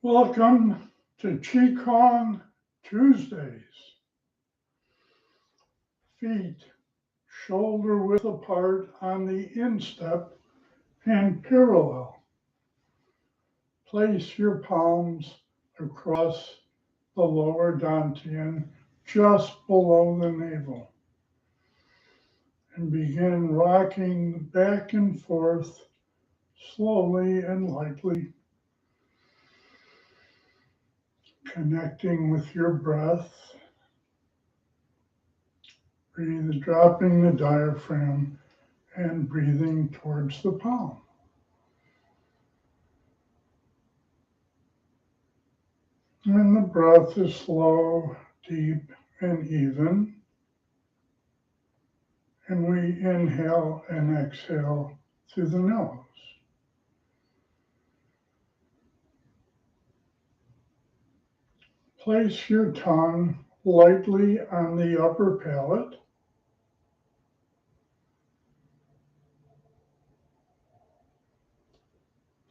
Welcome to Qigong Tuesdays. Feet shoulder width apart on the instep and parallel. Place your palms across the lower dantian just below the navel and begin rocking back and forth slowly and lightly, connecting with your breath. Breathe, dropping the diaphragm and breathing towards the palm. And the breath is slow, deep, and even. And we inhale and exhale through the nose. Place your tongue lightly on the upper palate.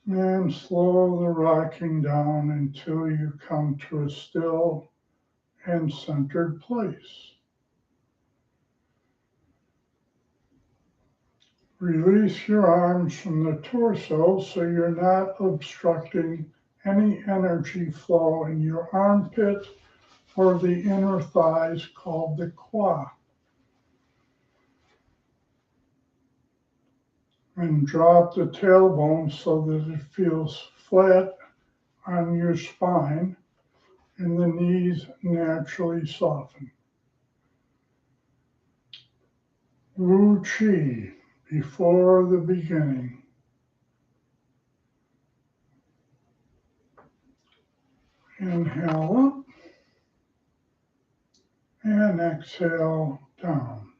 And slow the rocking down until you come to a still and centered place. Release your arms from the torso so you're not obstructing any energy flow in your armpit or the inner thighs called the quad. And drop the tailbone so that it feels flat on your spine and the knees naturally soften. Wu Qi, before the beginning. Inhale up and exhale down.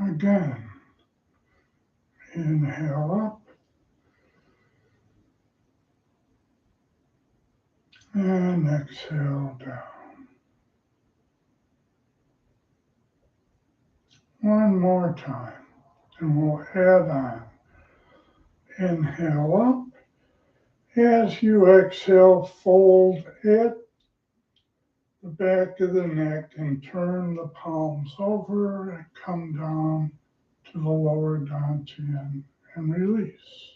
Again, inhale up and exhale down. One more time, and we'll add on. Inhale up. As you exhale, fold at the back of the neck and turn the palms over and come down to the lower dantian and release.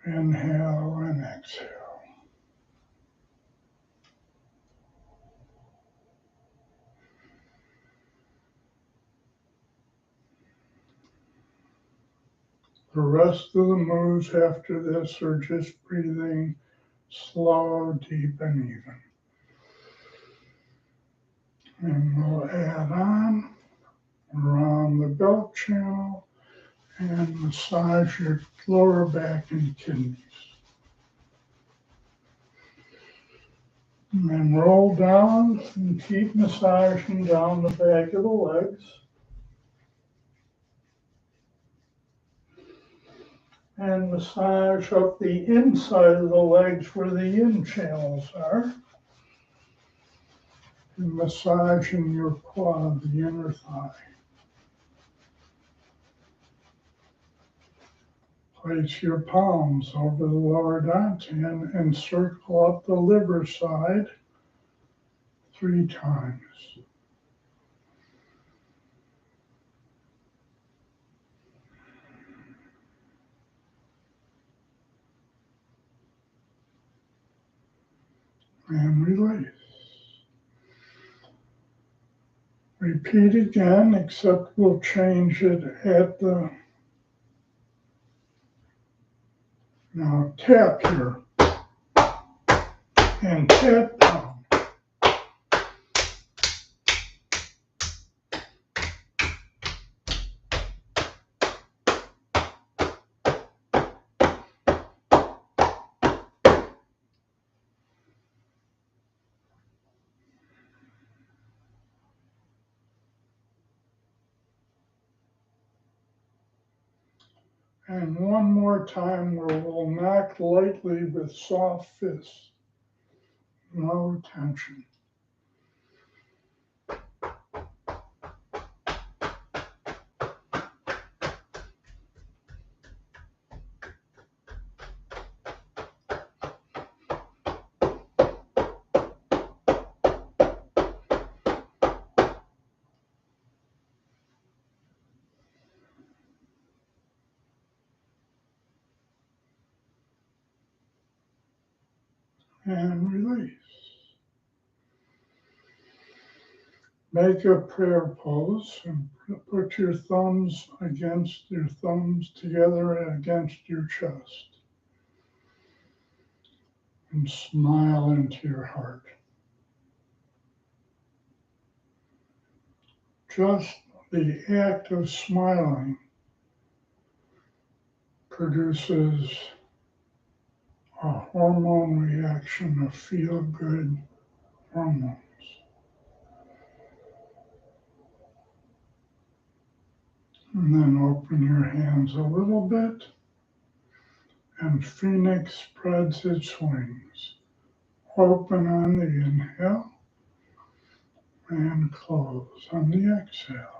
Inhale and exhale. The rest of the moves after this are just breathing slow, deep, and even. And we'll add on around the belt channel and massage your lower back and kidneys. And then roll down and keep massaging down the back of the legs. And massage up the inside of the legs where the yin channels are. And massaging your quad, the inner thigh. Place your palms over the lower dantian and circle up the liver side 3 times. And release. Repeat again, except we'll change it at the, now tap here and tap down. And one more time where we'll knock lightly with soft fists. No tension. and release. Make a prayer pose and put your thumbs together against your chest and smile into your heart. Just the act of smiling produces a hormone reaction of feel-good hormones. And then open your hands a little bit, and Phoenix spreads its wings. Open on the inhale and close on the exhale.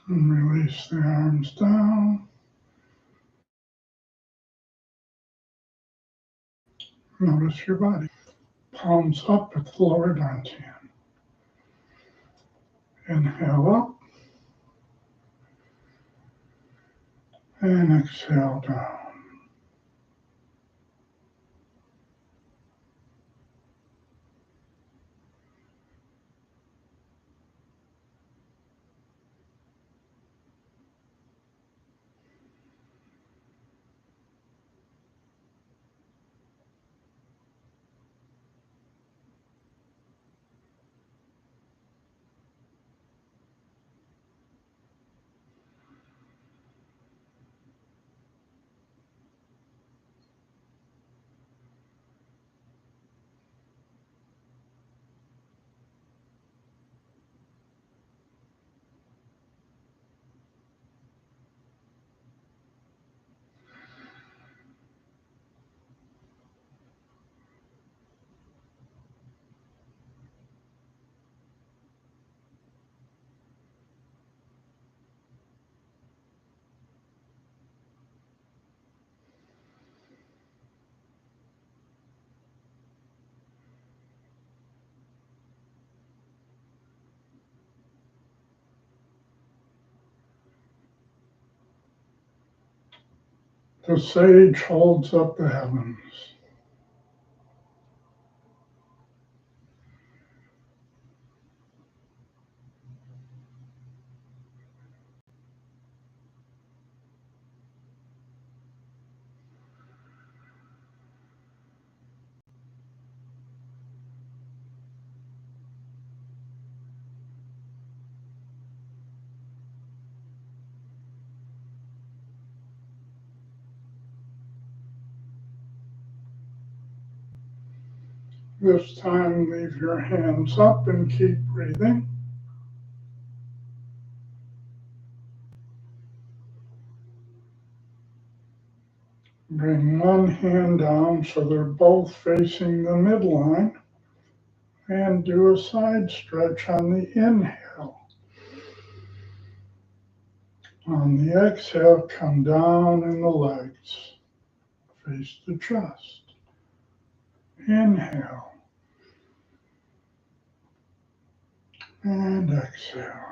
And release the arms down. Notice your body. Palms up at the lower dantian. Inhale up and exhale down. The sage holds up the heavens. This time, leave your hands up and keep breathing. Bring one hand down so they're both facing the midline and do a side stretch on the inhale. On the exhale, come down in the legs, face the chest. Inhale and exhale.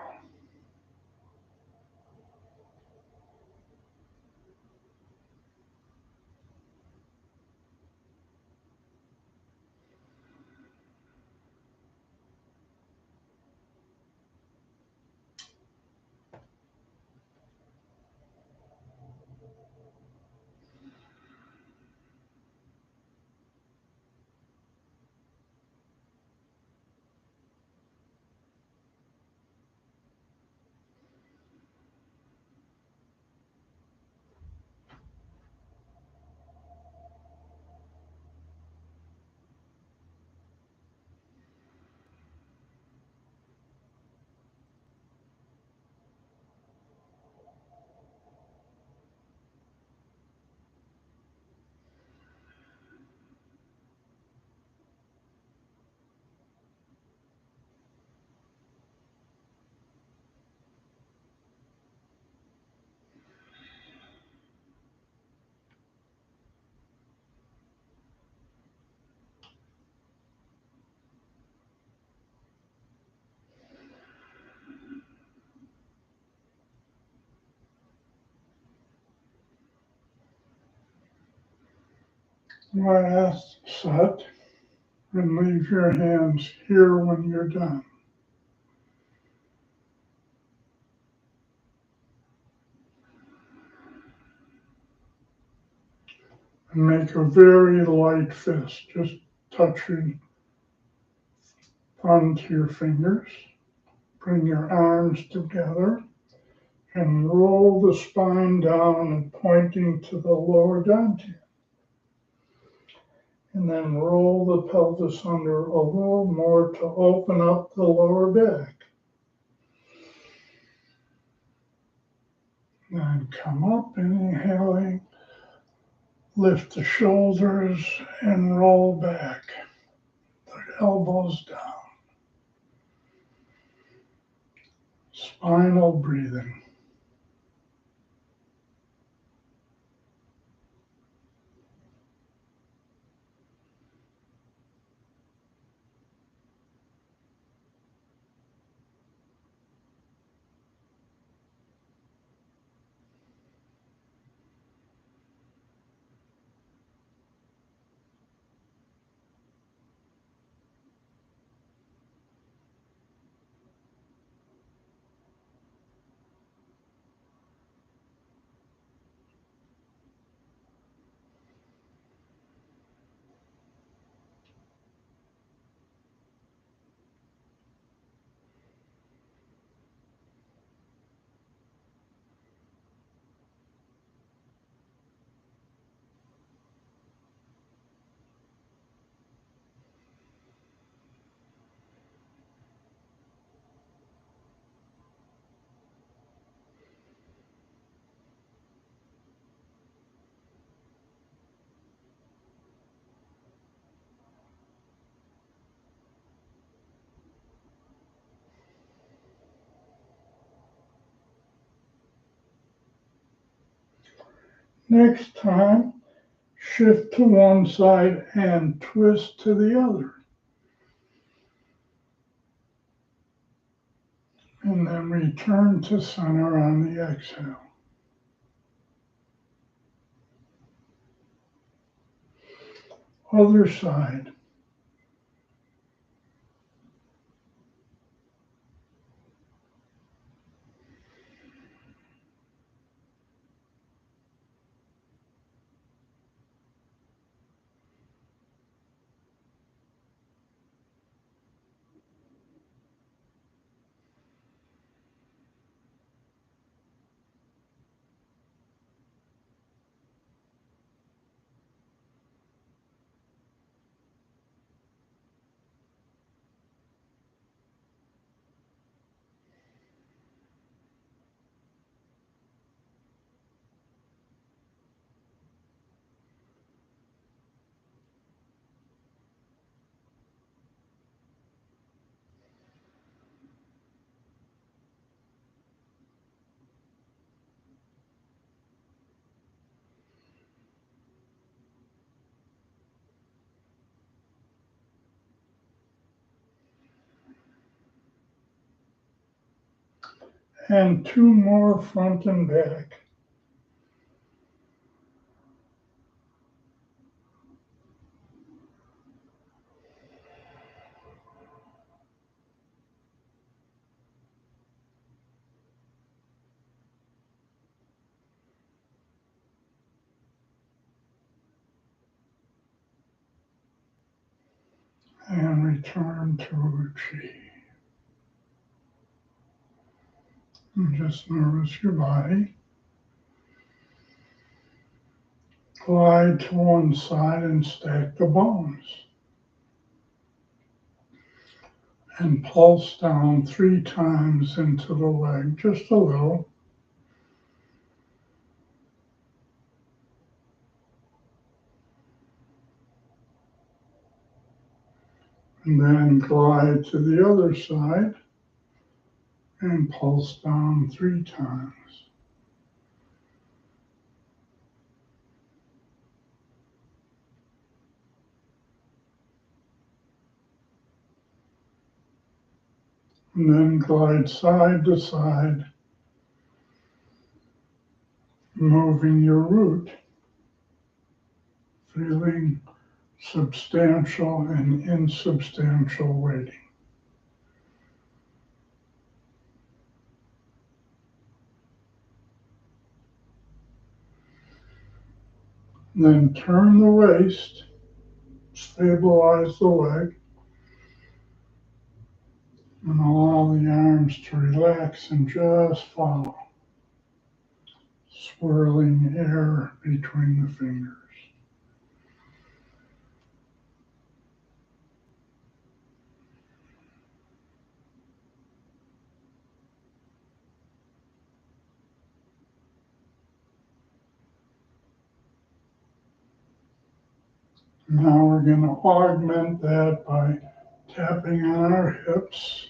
Last set, and leave your hands here when you're done. And make a very light fist, just touching thumb to your fingers. Bring your arms together and roll the spine down and pointing to the lower dantian. And then roll the pelvis under a little more to open up the lower back. And come up, inhaling, lift the shoulders and roll back, the elbows down. Spinal breathing. Next time, shift to one side and twist to the other. And then return to center on the exhale. Other side. and 2 more front and back. And return to Uchi. And just notice your body. Glide to one side and stack the bones. And pulse down 3 times into the leg, just a little. And then glide to the other side and pulse down 3 times. And then glide side to side, moving your root, feeling substantial and insubstantial weighting. Then turn the waist, stabilize the leg, and allow the arms to relax and just follow, swirling air between the fingers. Now we're going to augment that by tapping on our hips.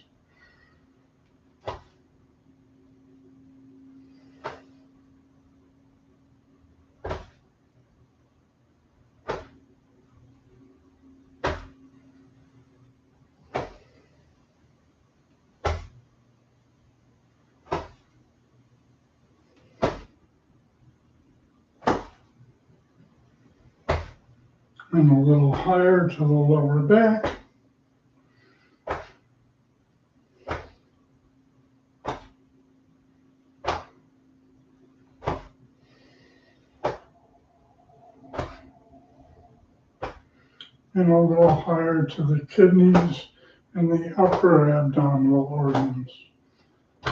And a little higher to the lower back. And a little higher to the kidneys and the upper abdominal organs.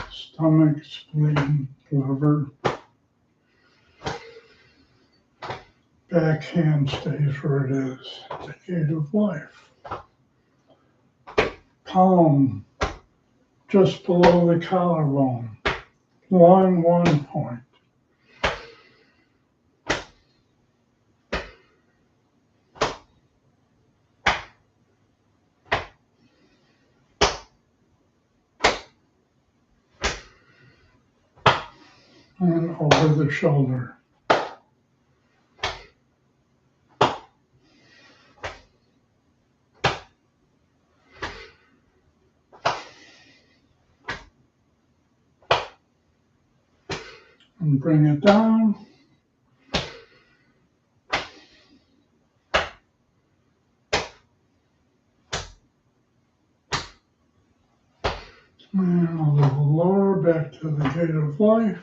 Stomach, spleen, liver. Backhand stays where it is, the gate of life. Palm just below the collarbone, long 1 point. And over the shoulder. And bring it down. And a little lower, back to the gate of life.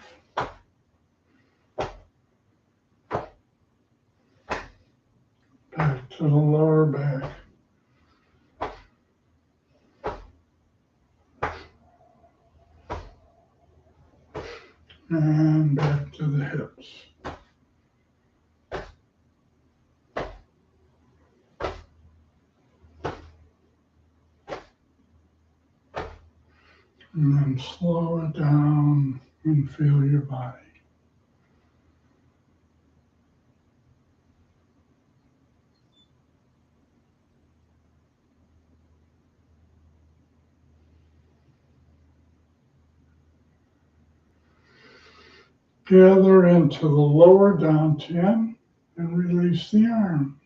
Back to the lower back. And back to the hips. And then slow it down and feel your body. Gather into the lower dantian and release the arms.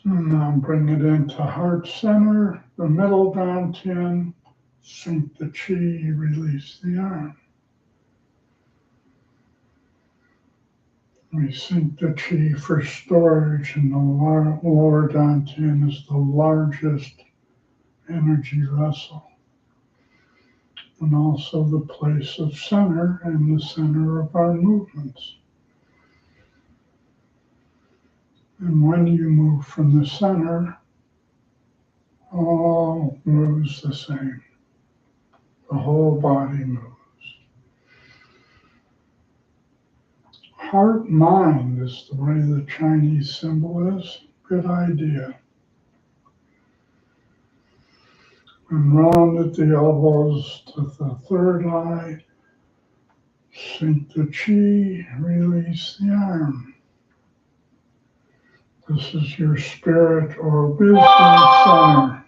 And now bring it into heart center, the middle dantian. Sink the chi, release the arm. We sink the chi for storage, and the lower dantian is the largest energy vessel, and also the place of center and the center of our movements. And when you move from the center, all moves the same. The whole body moves. Heart mind is the way the Chinese symbol is. Good idea. And round at the elbows to the third eye. Sink the chi, release the arm. This is your spirit or wisdom center.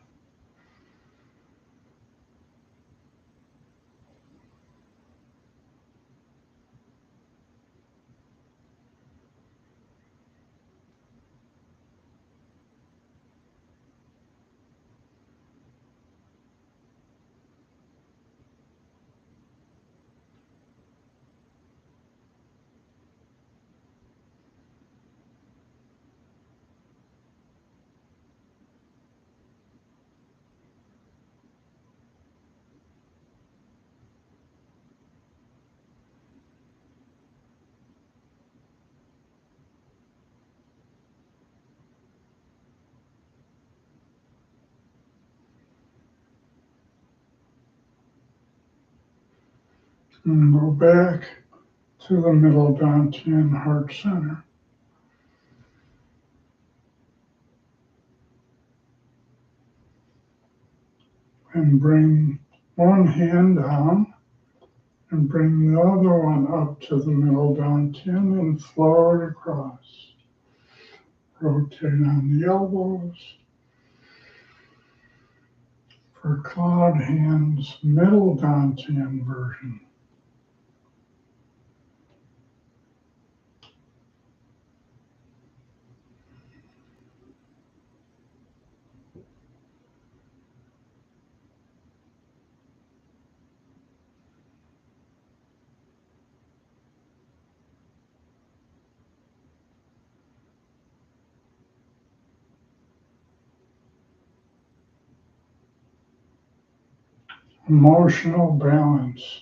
And go back to the middle dantian heart center. And bring one hand down and bring the other one up to the middle dantian and flow it across. Rotate on the elbows. For cloud hands, middle dantian version. Emotional balance.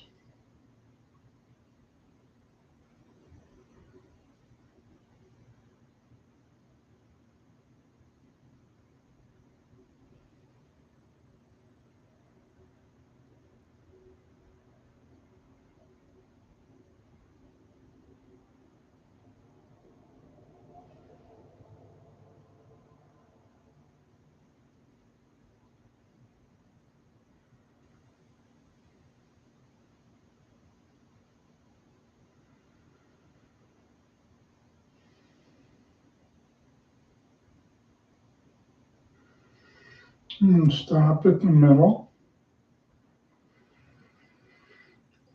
And stop at the middle.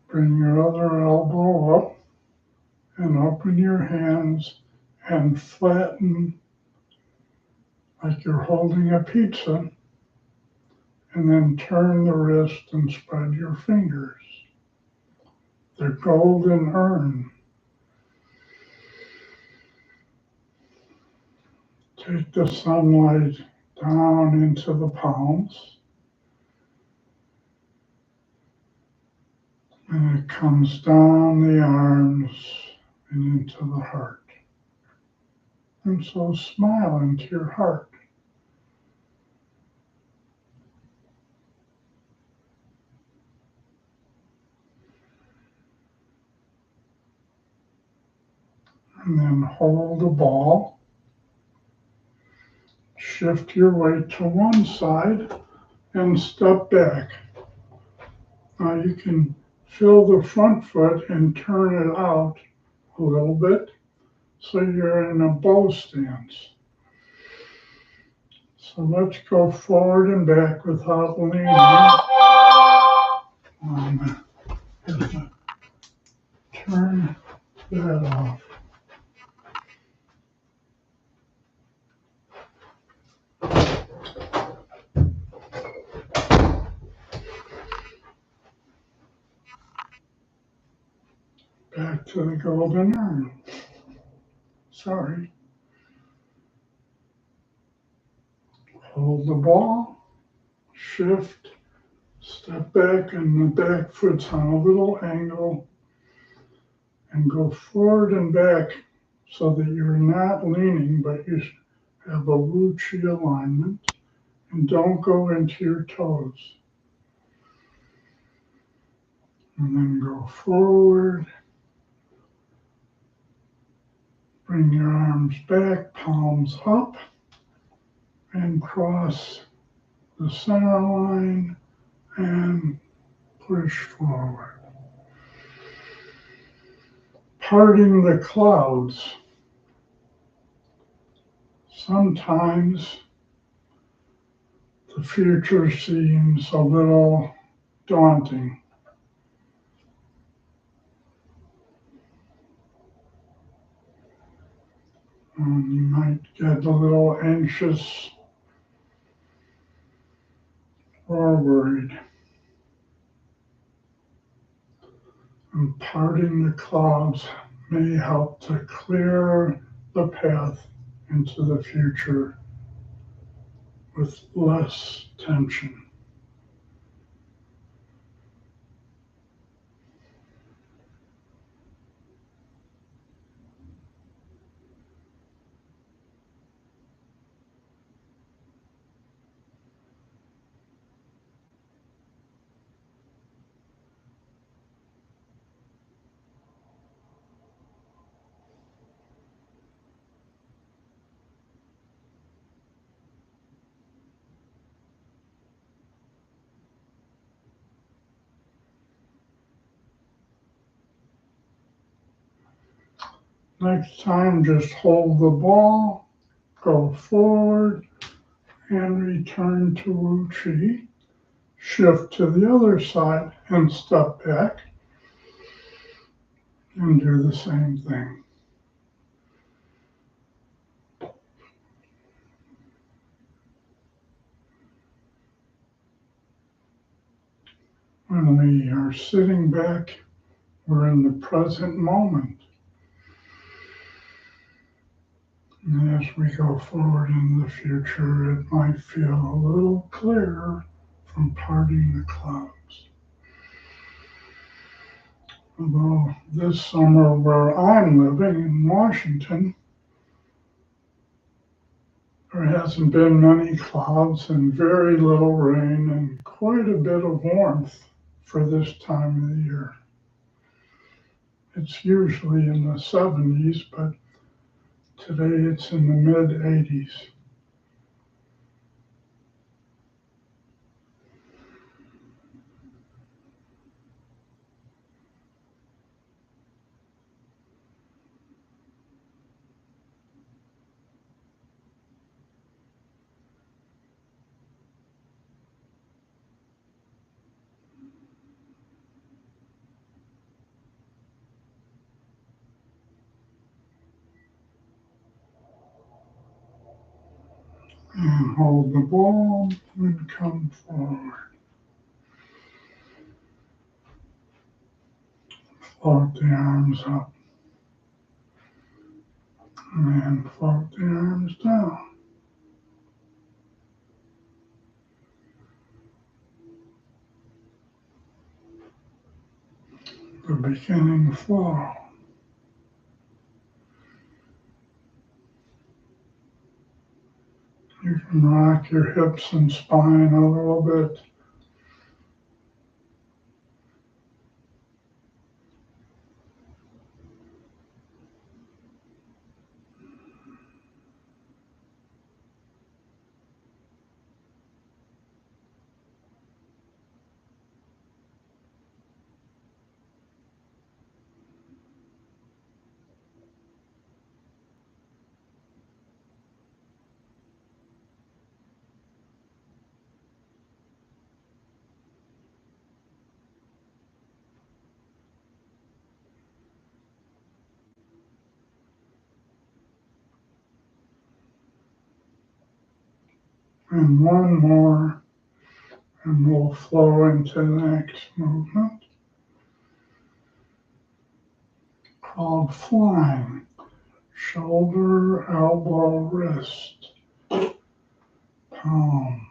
Bring your other elbow up and open your hands and flatten like you're holding a pizza. And then turn the wrist and spread your fingers. The golden urn. Take the sunlight down into the palms. And it comes down the arms and into the heart. And so smile into your heart. And then hold the ball. Shift your weight to one side and step back. Now you can fill the front foot and turn it out a little bit so you're in a bow stance. So let's go forward and back without leaning. Turn that off. back to the golden arm. Sorry. Hold the ball, shift, step back, and the back foot's on a little angle, and go forward and back so that you're not leaning, but you have a Wu Chi alignment, and don't go into your toes. And then go forward, bring your arms back, palms up, and cross the center line and push forward. Parting the clouds. Sometimes the future seems a little daunting. You might get a little anxious or worried. And parting the clouds may help to clear the path into the future with less tension. Next time, just hold the ball, go forward, and return to Wu Chi. Shift to the other side and step back and do the same thing. When we are sitting back, we're in the present moment. And as we go forward in the future, it might feel a little clearer from parting the clouds. Although this summer where I'm living in Washington, there hasn't been many clouds and very little rain and quite a bit of warmth for this time of the year. It's usually in the 70s, but today it's in the mid-80s. And hold the ball and come forward. Float the arms up. And float the arms down. The beginning flow. You can rock your hips and spine a little bit. And one more, and we'll flow into the next movement. called flying. Shoulder, elbow, wrist, palm.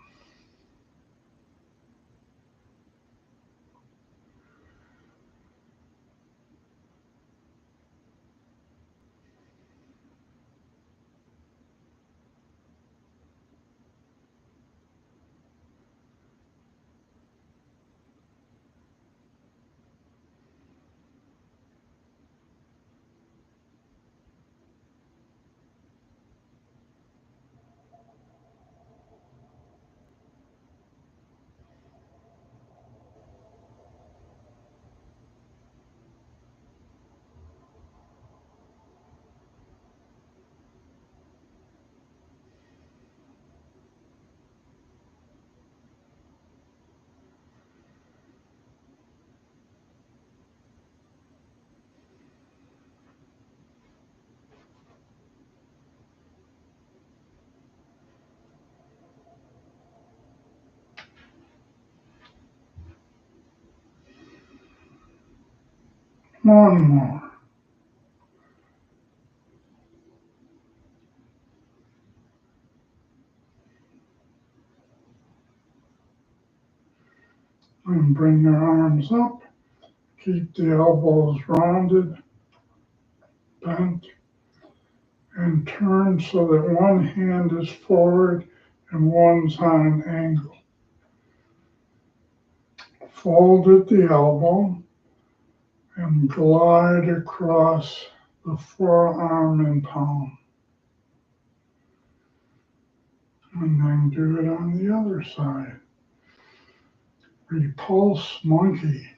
One more. And bring your arms up. Keep the elbows rounded, bent, and turn so that one hand is forward and one's on an angle. Fold at the elbow and glide across the forearm and palm. And then do it on the other side. Repulse monkey.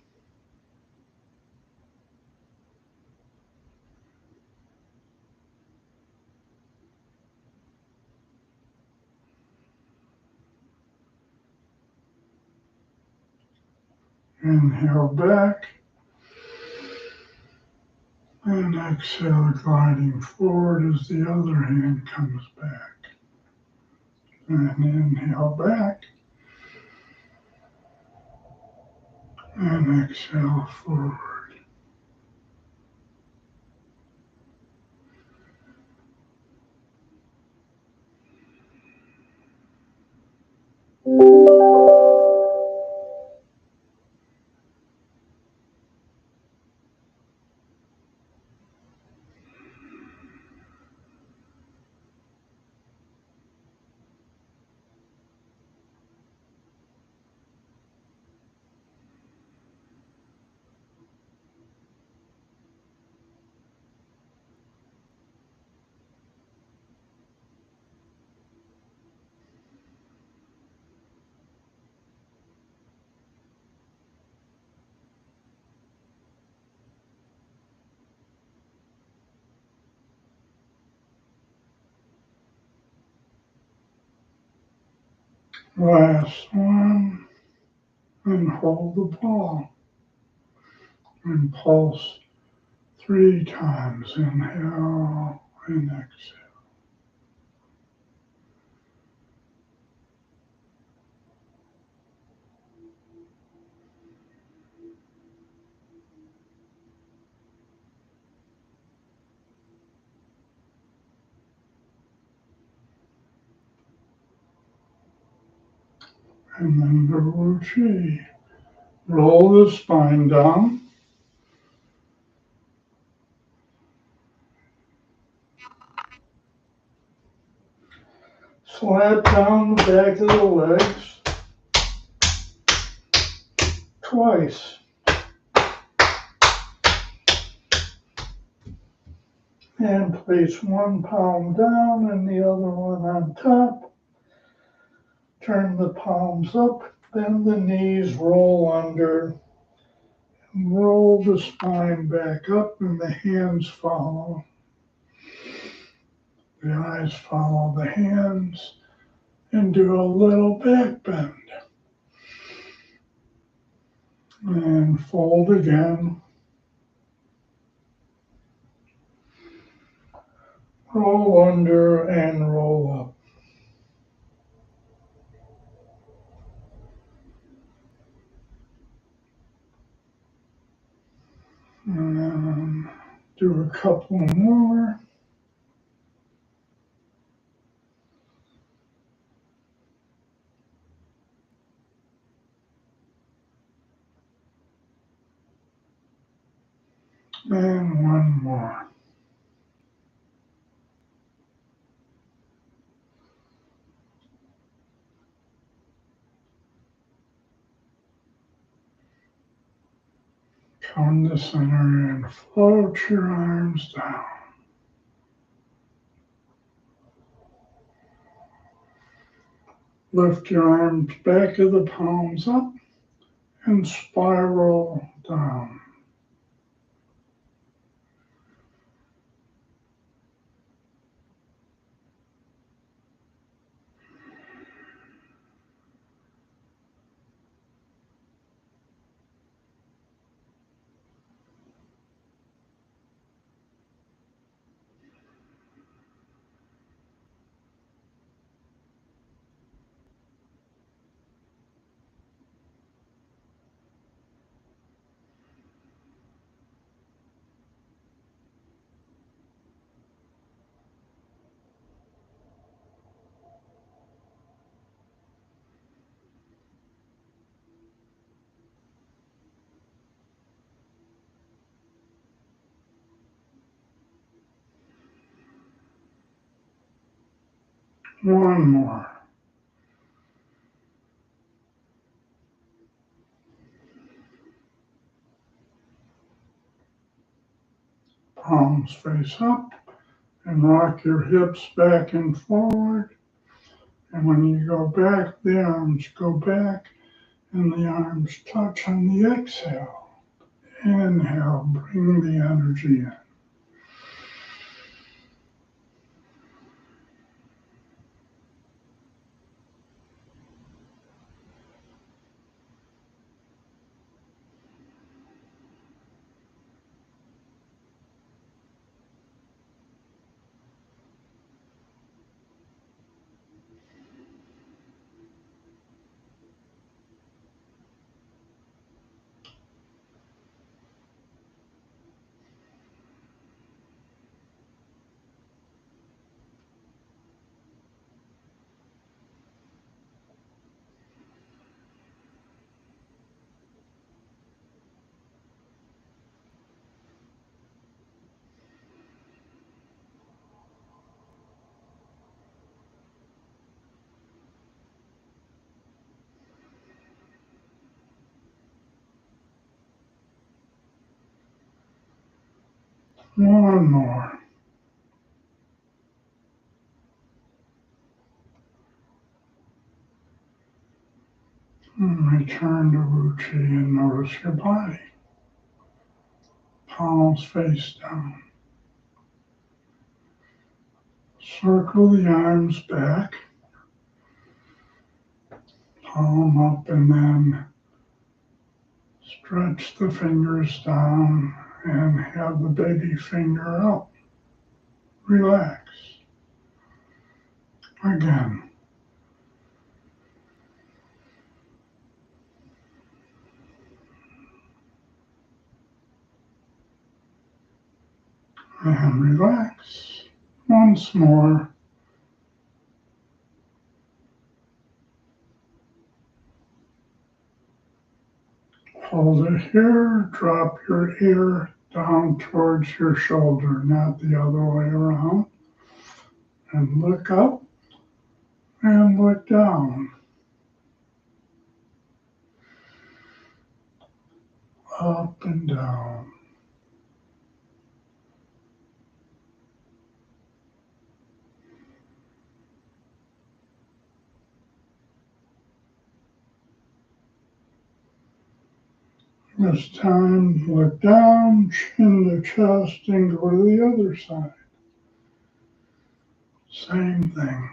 Inhale back. And exhale, gliding forward as the other hand comes back. And inhale back. And exhale forward. Last one. And hold the ball. And pulse 3 times. Inhale and exhale. And then the Wu Chi. Roll the spine down. Slap down the back of the legs twice. And place one palm down and the other one on top. Turn the palms up, bend the knees, roll under. Roll the spine back up and the hands follow. The eyes follow the hands and do a little back bend. And fold again. Roll under and roll up. And Do a couple more. And one more. Come to center and float your arms down. Lift your arms back of the palms up and spiral down. One more. Palms face up and rock your hips back and forward. And when you go back, the arms go back and the arms touch on the exhale. Inhale, bring the energy in. One more. And return to Wuchi and notice your body. Palms face down. Circle the arms back. Palm up and then stretch the fingers down and have the baby finger up. Relax. Again. And relax. Once more. Hold it here. Drop your ear down towards your shoulder, not the other way around. And look up and look down. Up and down. This time, look down, chin to chest, and go to the other side. Same thing.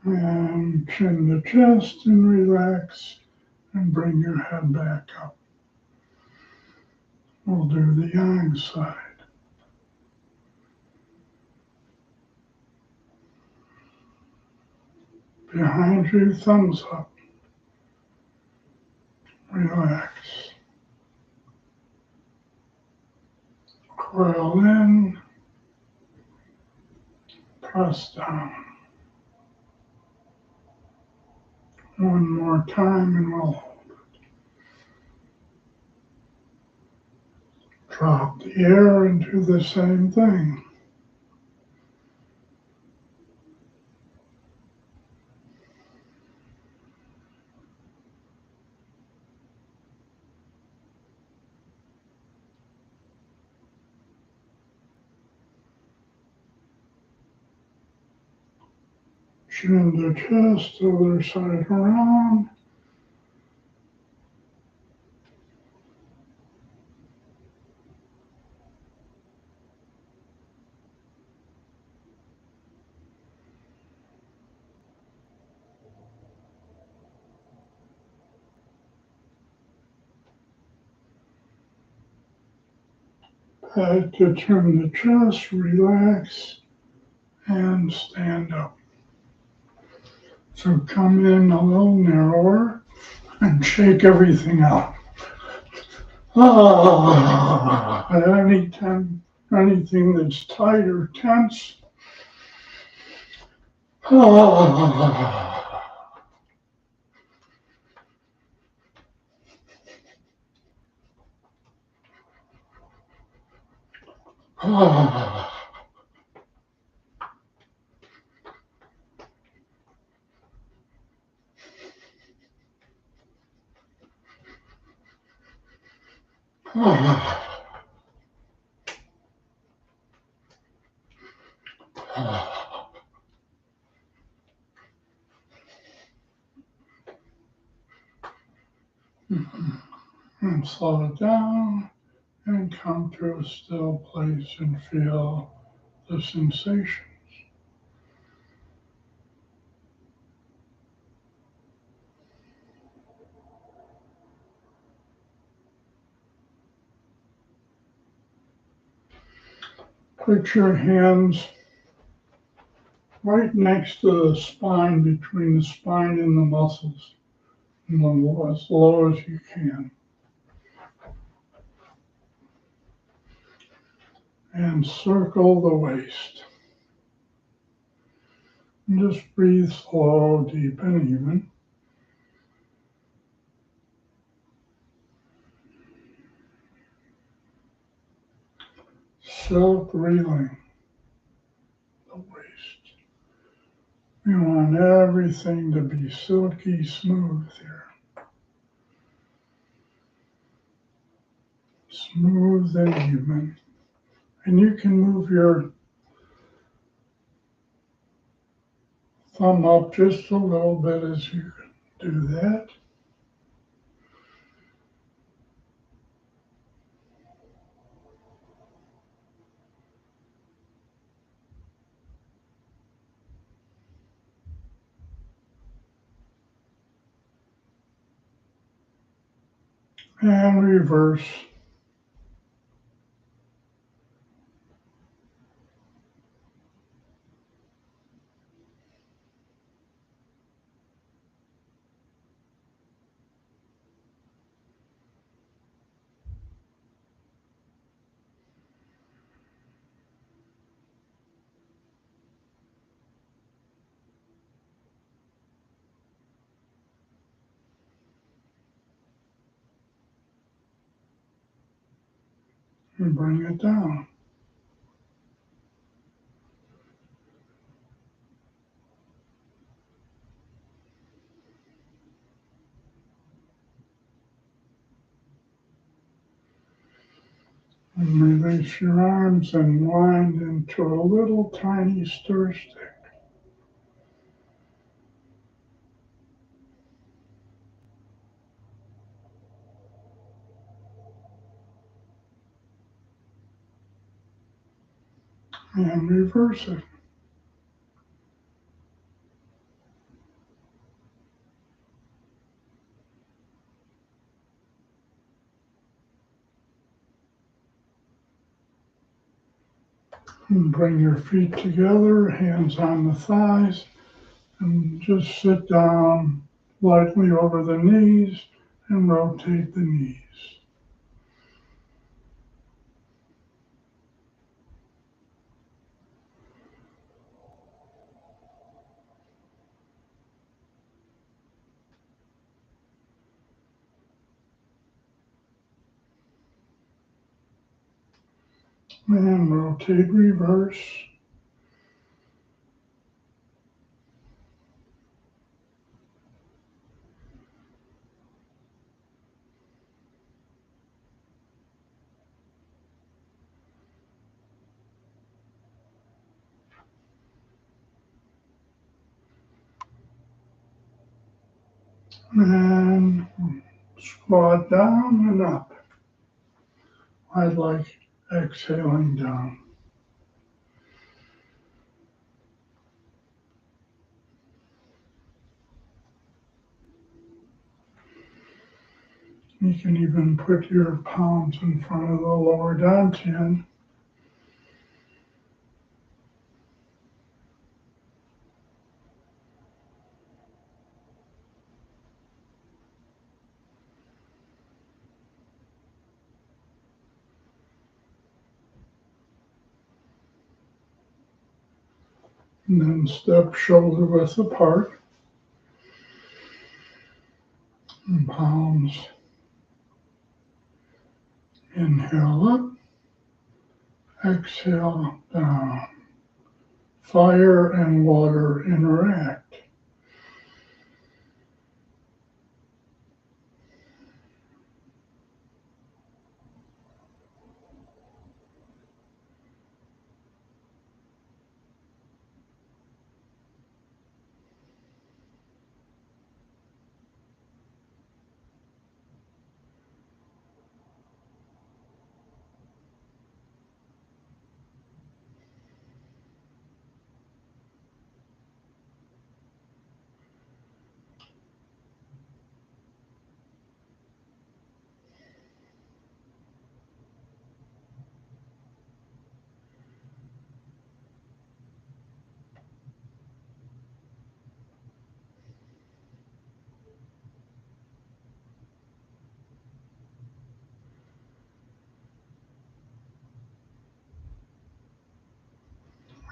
And from chin to chest and relax and bring your head back up. We'll do the yang side. Behind you, thumbs up. Relax. Coil in. Press down. One more time and we'll hold it. Drop the air and do the same thing. Chin to chest, other side around. Back to turn the chest, relax, and stand up. So come in a little narrower and shake everything out. Anything that's tight or tense. And slow it down and come to a still place and feel the sensation. Put your hands right next to the spine, between the spine and the muscles, and as low as you can. And circle the waist. And just breathe slow, deep, and even. Silk reeling the waist. We want everything to be silky smooth here. Smooth and even. And you can move your thumb up just a little bit as you do that. And reverse. And bring it down. And release your arms and wind into a little tiny stir stick. And reverse it. And bring your feet together, hands on the thighs, and just sit down lightly over the knees and rotate the knees. And rotate reverse. And squat down and up. I like exhaling down. You can even put your palms in front of the lower dantian. And then step shoulder width apart. And palms. Inhale up. Exhale down. Fire and water interact.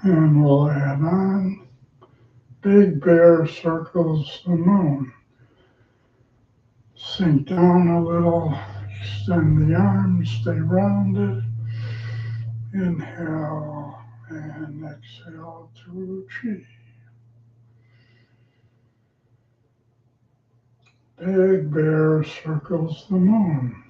And we'll add on. Big Bear circles the moon. Sink down a little, extend the arms, stay rounded. Inhale and exhale to Chi. Big Bear circles the moon.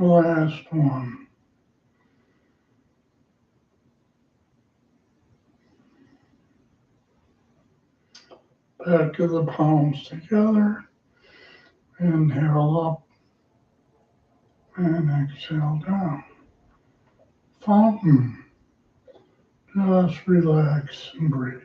Last one. Back of the palms together. Inhale up and exhale down. Fountain. Just relax and breathe.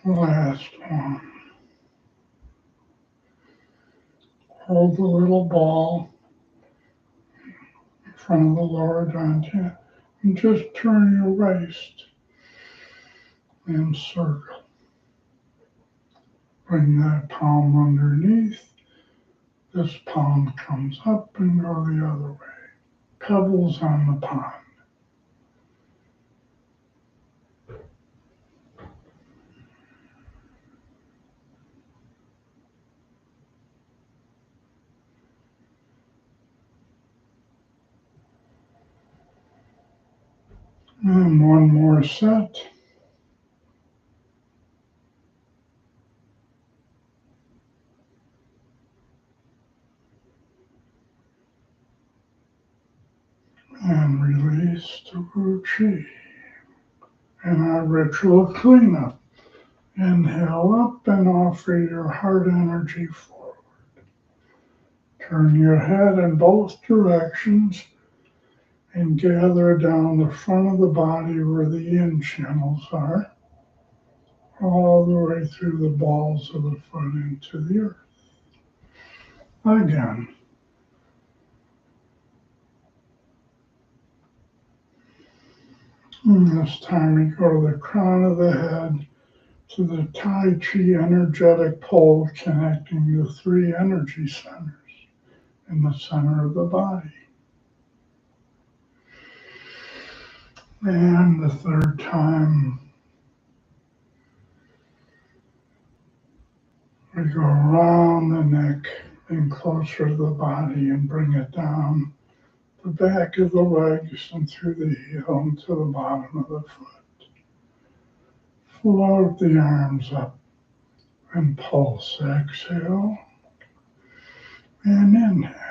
Last one. Hold the little ball in front of the lower dantian and just turn your waist and circle. Bring that palm underneath. This palm comes up and go the other way. Pebbles on the pond. And one more set. And release the Wu Chi. And our ritual cleanup. Inhale up and offer your heart energy forward. Turn your head in both directions and gather down the front of the body where the yin channels are, all the way through the balls of the foot into the earth. Again. And this time we go to the crown of the head, to the Tai Chi energetic pole connecting the three energy centers in the center of the body. And the third time, we go around the neck and closer to the body and bring it down the back of the legs and through the heel and to the bottom of the foot. Float the arms up and pulse. Exhale and inhale.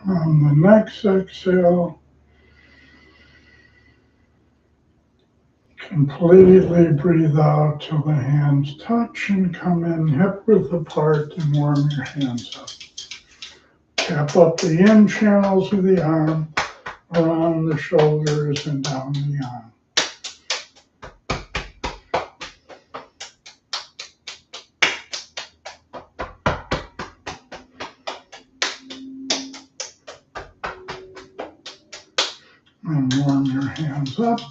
On the next exhale, completely breathe out till the hands touch and come in hip width apart and warm your hands up. Tap up the yin channels of the arm, around the shoulders and down the arm. And warm your hands up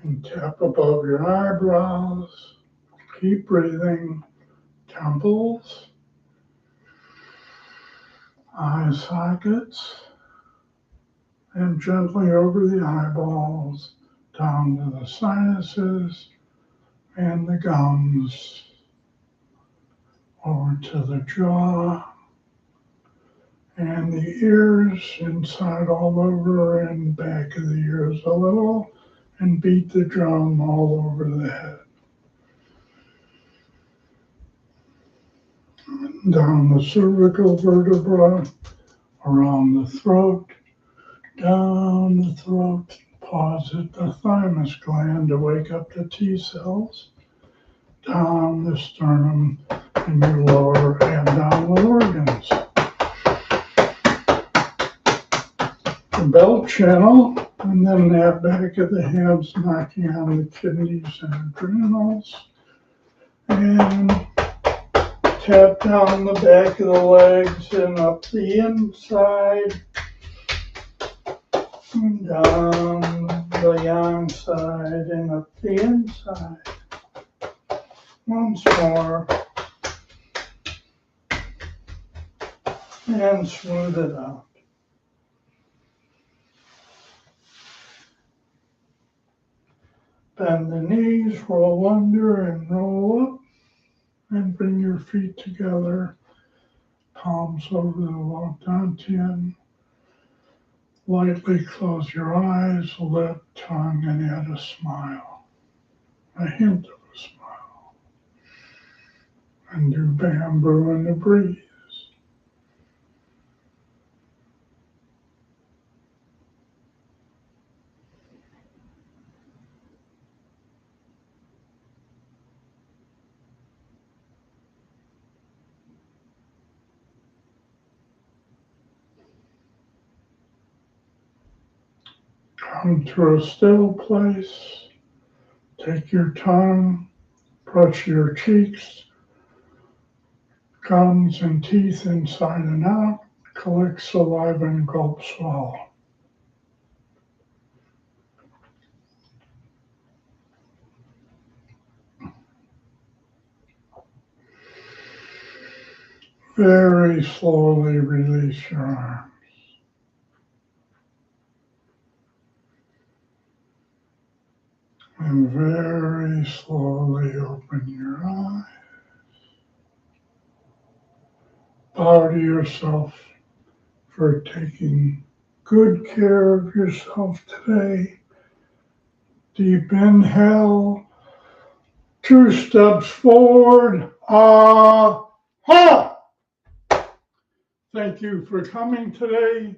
and tap above your eyebrows. Keep breathing. Temples, eye sockets, and gently over the eyeballs, down to the sinuses and the gums, over to the jaw and the ears, inside all over and back of the ears a little, and beat the drum all over the head. Down the cervical vertebra, around the throat, down the throat. Pause at the thymus gland to wake up the T cells. Down the sternum and your lower abdominal organs. The belt channel, and then that back of the hands knocking on the kidneys and adrenals. And tap down the back of the legs and up the inside. And down the yang side and up the inside. Once more. And smooth it out. Bend the knees, roll under and roll up. And bring your feet together. Palms over the low dantian. Lightly close your eyes, lip, tongue, and add a smile. A hint of a smile. And do bamboo in the breeze. Come to a still place. Take your time, brush your cheeks, gums and teeth inside and out. Collect saliva and gulp swallow. Very slowly release your arms. And very slowly open your eyes. Bow to yourself for taking good care of yourself today. Deep inhale, 2 steps forward. Ha! Thank you for coming today.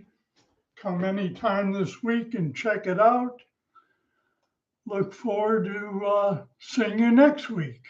Come anytime this week and check it out. Look forward to seeing you next week.